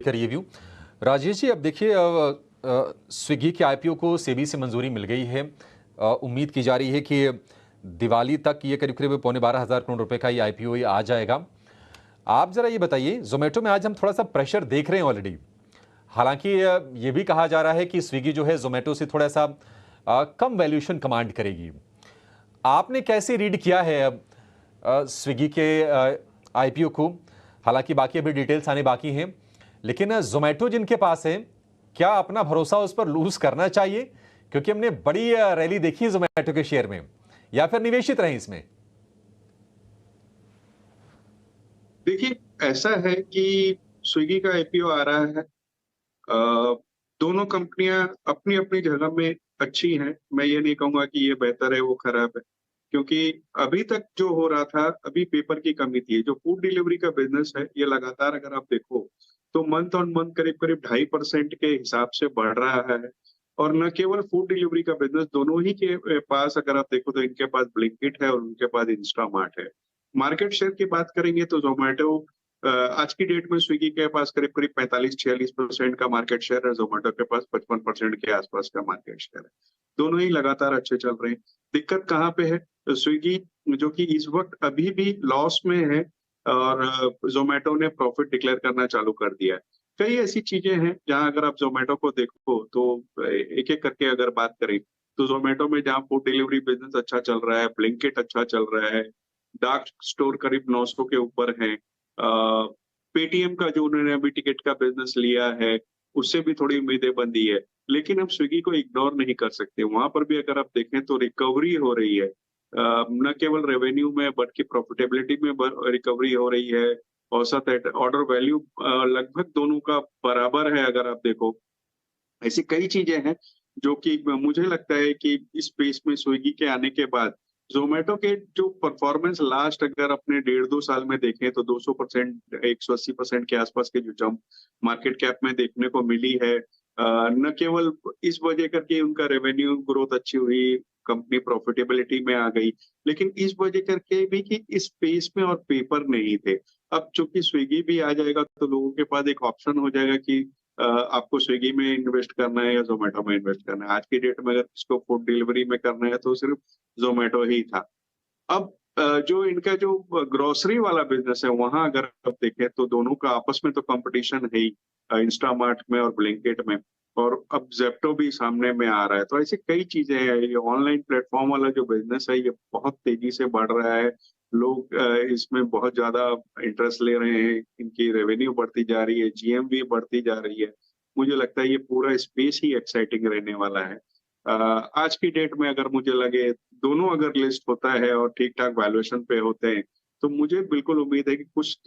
का रिव्यू। राजेश जी, अब देखिए स्विगी के आईपीओ को सेबी से मंजूरी मिल गई है। उम्मीद की जा रही है कि दिवाली तक ये करीब करीब 12,500 करोड़ रुपए का ये आईपीओ आ जाएगा। आप जरा ये बताइए, जोमेटो में आज हम थोड़ा सा प्रेशर देख रहे हैं ऑलरेडी। हालांकि ये भी कहा जा रहा है कि स्विगी जो है जोमेटो से थोड़ा सा कम वैल्यूएशन कमांड करेगी। आपने कैसे रीड किया है स्विगी के आईपीओ को? हालांकि बाकी अभी डिटेल्स आने बाकी हैं, लेकिन जोमेटो जिनके पास है, क्या अपना भरोसा उस पर लूज करना चाहिए? क्योंकि हमने बड़ी रैली देखी है जोमेटो के शेयर में, या फिर निवेशित रहे इसमें? देखिए, ऐसा है कि स्विगी का आईपीओ आ रहा है। दोनों कंपनियां अपनी अपनी जगह में अच्छी हैं। मैं ये नहीं कहूंगा कि ये बेहतर है वो खराब है, क्योंकि अभी तक जो हो रहा था, अभी पेपर की कमी थी। जो फूड डिलीवरी का बिजनेस है, ये लगातार अगर आप देखो तो मंथ ऑन मंथ करीब करीब 2.5% के हिसाब से बढ़ रहा है। और न केवल फूड डिलीवरी का बिजनेस, दोनों ही के पास अगर आप देखो तो इनके पास ब्लिंकिट है और उनके पास इंस्टामार्ट है। मार्केट शेयर की बात करेंगे तो जोमेटो आज की डेट में स्विगी के पास करीब करीब 45-46% का मार्केट शेयर है। जोमेटो के पास 55% के आसपास का मार्केट शेयर है। दोनों ही लगातार अच्छे चल रहे हैं। दिक्कत कहाँ पे है? स्विगी जो कि इस वक्त अभी भी लॉस में है, और जोमेटो ने प्रॉफिट डिक्लेयर करना चालू कर दिया है। कई ऐसी चीजें हैं जहां अगर आप जोमेटो को देखो तो एक एक करके अगर बात करें तो जोमेटो में जहां फूड डिलीवरी बिजनेस अच्छा चल रहा है, ब्लिंकिट अच्छा चल रहा है, डार्क स्टोर करीब 900 के ऊपर है। पेटीएम का जो उन्होंने अभी टिकट का बिजनेस लिया है, उससे भी थोड़ी उम्मीदें बंधी है। लेकिन हम स्विगी को इग्नोर नहीं कर सकते। वहां पर भी अगर आप देखें तो रिकवरी हो रही है। न केवल रेवेन्यू में बल्कि प्रॉफिटेबिलिटी में रिकवरी हो रही है। औसत ऑर्डर वैल्यू लगभग दोनों का बराबर है अगर आप देखो। ऐसी कई चीजें हैं जो कि मुझे लगता है कि इस स्पेस में स्विगी के आने के बाद जोमेटो के जो परफॉर्मेंस लास्ट अगर अपने 1.5-2 साल में देखें तो 200%, 180% के आसपास के जो जंप मार्केट कैप में देखने को मिली है। न केवल इस वजह करके उनका रेवेन्यू ग्रोथ अच्छी हुई, कंपनी प्रॉफिटेबिलिटी में आ गई, लेकिन इस वजह करके भी कि इस स्पेस में और पेपर नहीं थे। अब चूंकि स्विगी भी आ जाएगा तो लोगों के पास एक ऑप्शन हो जाएगा कि आपको स्विगी में इन्वेस्ट करना है या जोमेटो में इन्वेस्ट करना है। आज की डेट में अगर किसको फूड डिलीवरी में करना है तो सिर्फ जोमेटो ही था। अब जो इनका जो ग्रोसरी वाला बिजनेस है, वहां अगर आप देखें तो दोनों का आपस में तो कंपटीशन है ही, इंस्टामार्ट में और ब्लिंकिट में। और अब जेप्टो भी सामने में आ रहा है। तो ऐसी कई चीजें हैं। ये ऑनलाइन प्लेटफॉर्म वाला जो बिजनेस है, ये बहुत तेजी से बढ़ रहा है। लोग इसमें बहुत ज्यादा इंटरेस्ट ले रहे हैं। इनकी रेवेन्यू बढ़ती जा रही है, जीएमवी बढ़ती जा रही है। मुझे लगता है ये पूरा स्पेस ही एक्साइटिंग रहने वाला है। आज की डेट में अगर मुझे लगे दोनों अगर लिस्ट होता है और ठीक ठाक वैल्यूएशन पे होते हैं, तो मुझे बिल्कुल उम्मीद है कि कुछ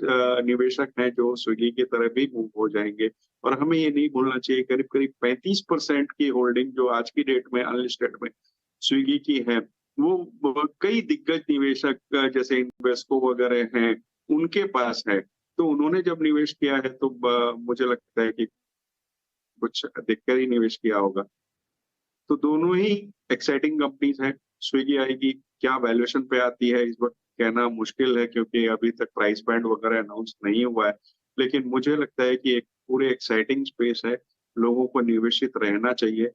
निवेशक हैं जो स्विगी की तरह भी मूव हो जाएंगे। और हमें ये नहीं भूलना चाहिए, करीब करीब 35% की होल्डिंग जो आज की डेट में अनलिस्टेड में स्विगी की है, वो कई दिग्गज निवेशक जैसे इन्वेस्को वगैरह हैं, उनके पास है। तो उन्होंने जब निवेश किया है तो मुझे लगता है कि कुछ देखकर ही निवेश किया होगा। तो दोनों ही एक्साइटिंग कंपनीज हैं। स्विगी आएगी, क्या वैल्यूएशन पे आती है इस वक्त कहना मुश्किल है, क्योंकि अभी तक प्राइस बैंड वगैरह अनाउंस नहीं हुआ है। लेकिन मुझे लगता है कि एक पूरे एक्साइटिंग स्पेस है, लोगों को निवेशित रहना चाहिए।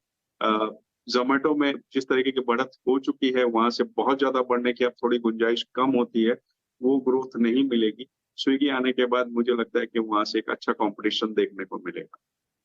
जोमेटो में जिस तरीके की बढ़त हो चुकी है, वहां से बहुत ज्यादा बढ़ने की अब थोड़ी गुंजाइश कम होती है, वो ग्रोथ नहीं मिलेगी। स्विगी आने के बाद मुझे लगता है कि वहां से एक अच्छा कंपटीशन देखने को मिलेगा।